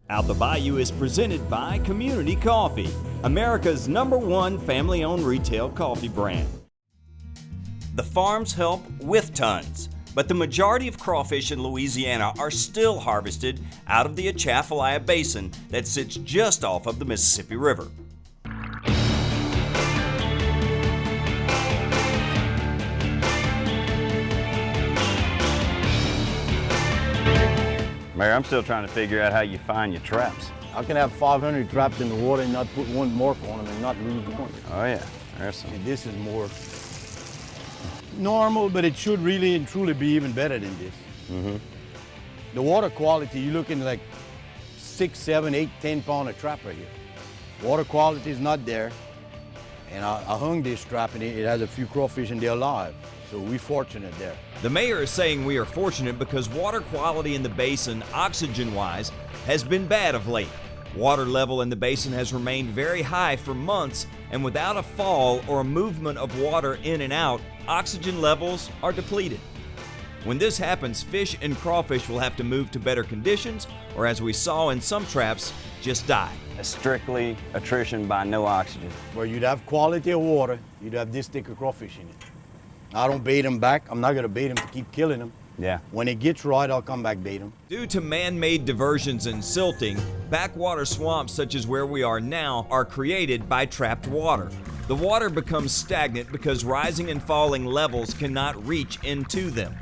Out Da Bayou is presented by Community Coffee, America's #1 family-owned retail coffee brand. The farms help with tons, but the majority of crawfish in Louisiana are still harvested out of the Atchafalaya Basin that sits just off of the Mississippi River. Mayor, I'm still trying to figure out how you find your traps. I can have 500 trapped in the water and not put one mark on them and not lose one. Oh yeah, there's some. And this is more normal, but it should really and truly be even better than this. Mm-hmm. The water quality, you're looking like 6, 7, 8, 10 pound of trap right here. Water quality is not there. And I hung this trap and it has a few crawfish and they're alive. So we're fortunate there. The mayor is saying we are fortunate because water quality in the basin, oxygen-wise, has been bad of late. Water level in the basin has remained very high for months, and without a fall or a movement of water in and out, oxygen levels are depleted. When this happens, fish and crawfish will have to move to better conditions, or as we saw in some traps, just die. It's strictly attrition by no oxygen. Where you'd have quality of water, you'd have this thick of crawfish in it. I don't bait them back. I'm not gonna bait them to keep killing them. Yeah. When it gets right, I'll come back bait them. Due to man-made diversions and silting, backwater swamps such as where we are now are created by trapped water. The water becomes stagnant because rising and falling levels cannot reach into them.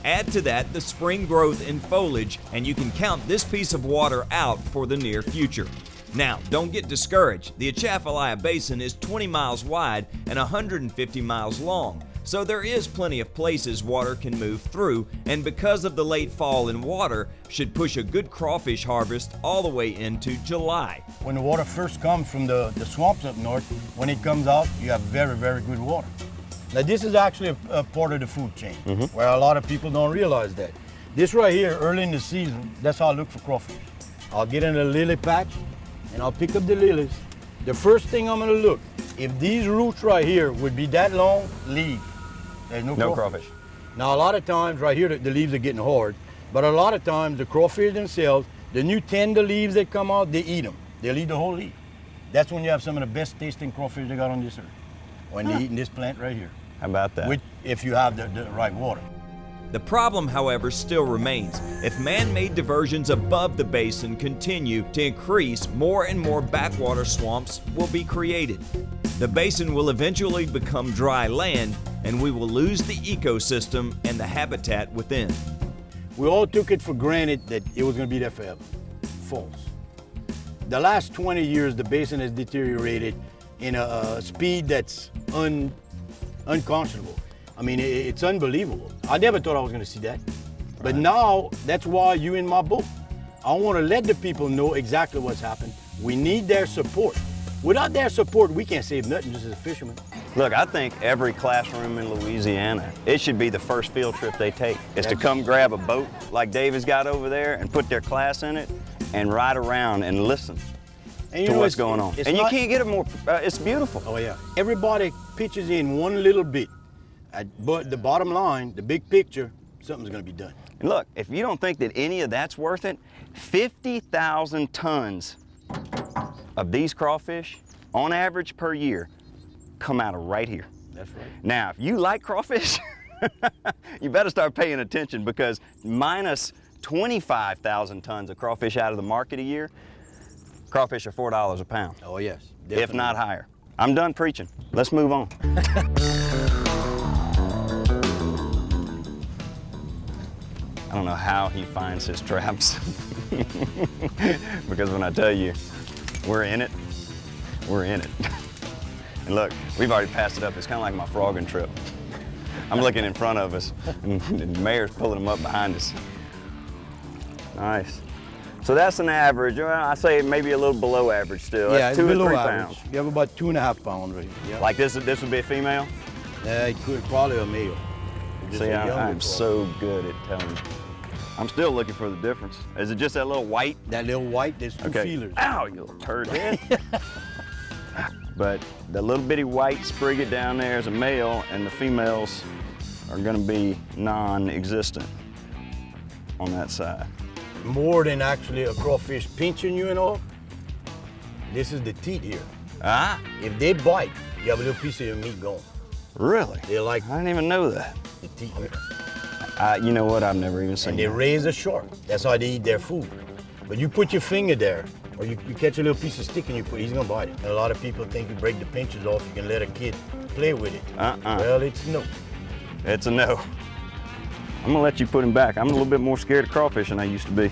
Add to that the spring growth in foliage, and you can count this piece of water out for the near future. Now, don't get discouraged. The Atchafalaya Basin is 20 miles wide and 150 miles long. So there is plenty of places water can move through, and because of the late fall in water, should push a good crawfish harvest all the way into July. When the water first comes from the swamps up north, when it comes out, you have very, very good water. Now this is actually a part of the food chain, where a lot of people don't realize that. This right here, early in the season, that's how I look for crawfish. I'll get in a lily patch, and I'll pick up the lilies. The first thing I'm gonna look, if these roots right here would be that long, leave. There's no crawfish. Now a lot of times right here the leaves are getting hard, but a lot of times the crawfish themselves, the new tender leaves that come out, they eat them. They'll eat the whole leaf. That's when you have some of the best tasting crawfish they got on this earth. When they're eating this plant right here. How about that? If you have the right water. The problem, however, still remains. If man-made diversions above the basin continue to increase, more and more backwater swamps will be created. The basin will eventually become dry land, and we will lose the ecosystem and the habitat within. We all took it for granted that it was going to be there forever. False. The last 20 years, the basin has deteriorated in a speed that's unconscionable. I mean, it's unbelievable. I never thought I was going to see that. But now, that's why you're in my book. I want to let the people know exactly what's happened. We need their support. Without their support, we can't save nothing just as a fisherman. Look, I think every classroom in Louisiana, it should be the first field trip they take, is to come grab a boat like David's got over there and put their class in it and ride around and listen to what's going on. And you can't get it more, it's beautiful. Oh yeah. Everybody pitches in one little bit. But the bottom line, the big picture, something's gonna be done. And look, if you don't think that any of that's worth it, 50,000 tons of these crawfish, on average per year, come out of right here. That's right. Now, if you like crawfish, you better start paying attention, because minus 25,000 tons of crawfish out of the market a year, crawfish are $4 a pound. Oh yes, definitely. If not higher. I'm done preaching. Let's move on. I don't know how he finds his traps. Because when I tell you, we're in it, we're in it. And look, we've already passed it up. It's kind of like my frogging trip. I'm looking in front of us, and the mayor's pulling them up behind us. Nice. So that's an average. Well, I say maybe a little below average still. Yeah, that's it's 2 or below 3 average. pounds. You have about 2.5 pounds right here. Yeah. Like this would be a female? Yeah, it could probably a male. See, I'm so good at telling. I'm still looking for the difference. Is it just that little white? That little white, there's 2 feelers. Ow, you little turd head. But the little bitty white sprigget down there is a male, and the females are gonna be non-existent on that side. more than actually a crawfish pinching you and all, this is the teeth here. Ah, If they bite, you have a little piece of your meat gone. really? They like I didn't even know that. the teeth here. You know what? I've never even seen And they that. raise a shark. That's how they eat their food. But you put your finger there, or you catch a little piece of stick and you put, he's gonna bite it. And a lot of people think you break the pinches off, you can let a kid play with it. Well, it's no. It's a no. I'm gonna let you put him back. I'm a little bit more scared of crawfish than I used to be.